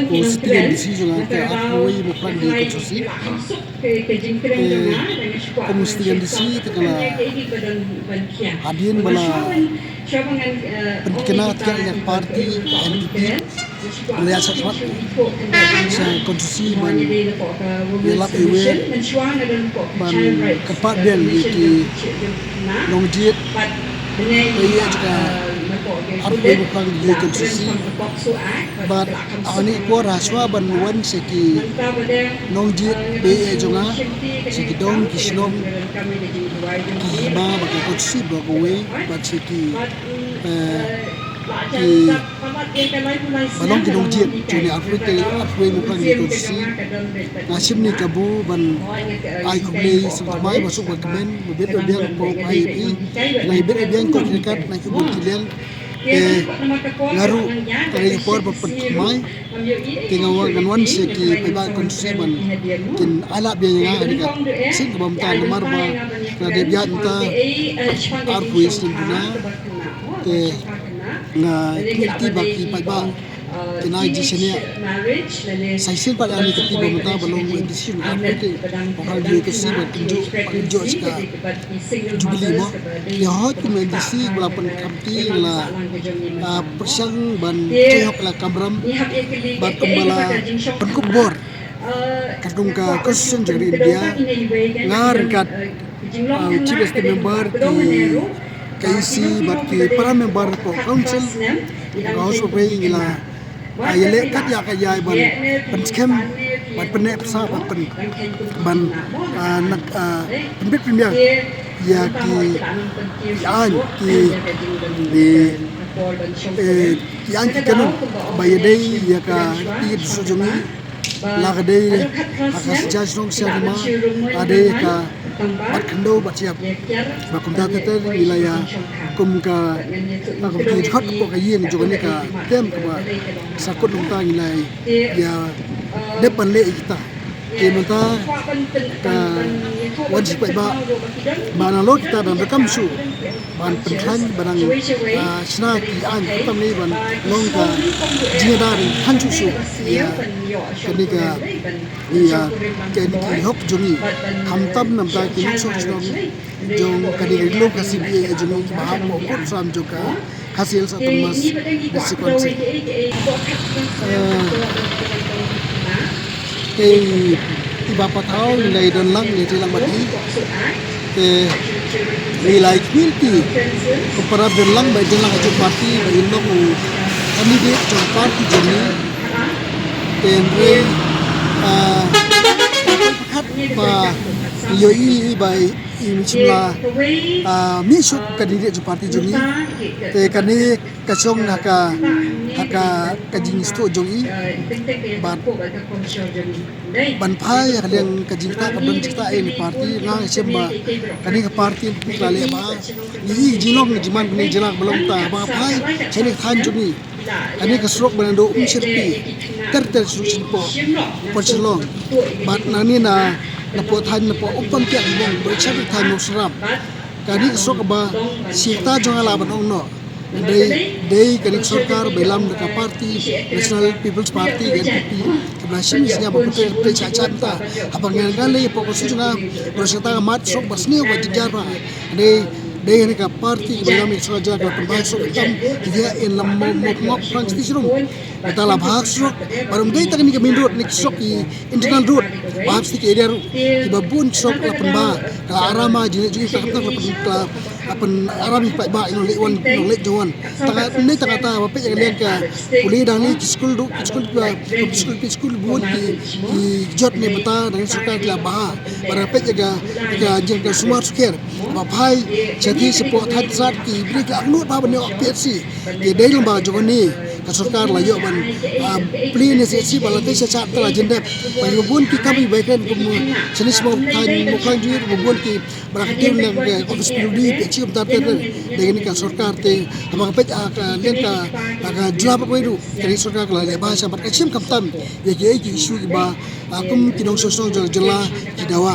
constituent di sini juga ke akui bukan di konstitusi. Constituent di sini tekala hadin bala penkena tiada parti NDP melihat sesuatu sang konstitusi ban belak iwe ban kepat dia di longjit ia juga apa bukan di konstitusi ban ani ko raswa ban wan seki longjit be jonga seki dong kisnom ba bagi konstitusi bagowe ban seki balong kinong jiet juni Afrika bukan di konstitusi nasim ni kabu ban ai kublei semai masuk berkemen berbeda dia mau ai nai beda dia kok dekat nai kubul kilian ngaru dari por berpermai tinggal ganwan seki peba konstitusi ban kin ala biaya dekat sing bam ta nomor ba na de biat ta arpui sinduna na kirti baki paiba kinai di sini saisin pada ani kirti bamta balong di sini apete bakal di kesi berkunjung jika jubili mo ya hot ku medisi belapan kamti la persang ban coyok la kabram bat kembala penkubor kadung ka kosun jadi India ngar kat chief estate member di KC bagi para member ko council House of Representatives ila ayale kat ya kaya ban penskem ban penek sa ban nak pembit premier ya ki an ki di yang ki kanu bayadai ya ka ti sujungi lagdai akas jajrong siama ade ka bat khando bat siap ba kumta teter wilayah kumka kumti hot ko kayen jogani ka tem ka sakut nungta nilai ya depan le kita menta ka wajib ba na lo kita dan rekam su ban penthan barang sna ki an tam ni ban long ka jingadari hanju su ya kenika ya keniki hok joni hamtam namta ki so jong kadiri lo kasi bi joni baham ko sam joka hasil satu mas konsekuensi iba patau nilai dan lang ni tilang bati nilai quilti kepada berlang baik jelang aja parti baik indong kandidat jong parti jeni tenre hat ba yoi baik imicula misuk kandidat jong parti jeni te kani kasong naka kajing sto jongi ban pai yang kajing ta kabon cita ini parti nang semba kani ke parti pikale ba ni jinong jiman ni jinak belum ta ba pai cheni khan juni kani ke srok banando sirpi ter susin po porchelong bat nani na po than na po upam tiak bong berchat than no srap kani ke srok ba sita jongala banong no Day kanik sarkar belam dekat parti National People's Party NPP keberhasilan isinya berputih cacanta abang yang kali fokus juga berserta mat sok bersni wajib jarah day ini ke parti belam yang saja ke pembahas sok hitam dia in lemong mok frans di serum kita lah bahas sok baru day tak ni ke main road ni sok di internal road bahas di area di babun sok lah pembah kalau arama jenis juga tak lah apan arami pak ba ino lewan ino le jawan tanga ta apa yang lian ka uli dang ni school buat di jot ni beta dengan suka kala bah para pe jaga jeng ka sumar suker ba phai chati support hat sat ki bri ka anu ba bane PSC di dai lamba jawan ni ka sarkar la yo ban plin SSC balate sa chat la jende ba bun ki kami baikan kum jenis mo kan ju bun ki barakin nang office di cium tarte dengan ikan sarkar te abang pej len ka jula pa koiru kari sarkar la le bahasa bat kacim kaptam ye isu ba akum kinong sosong jela kidawa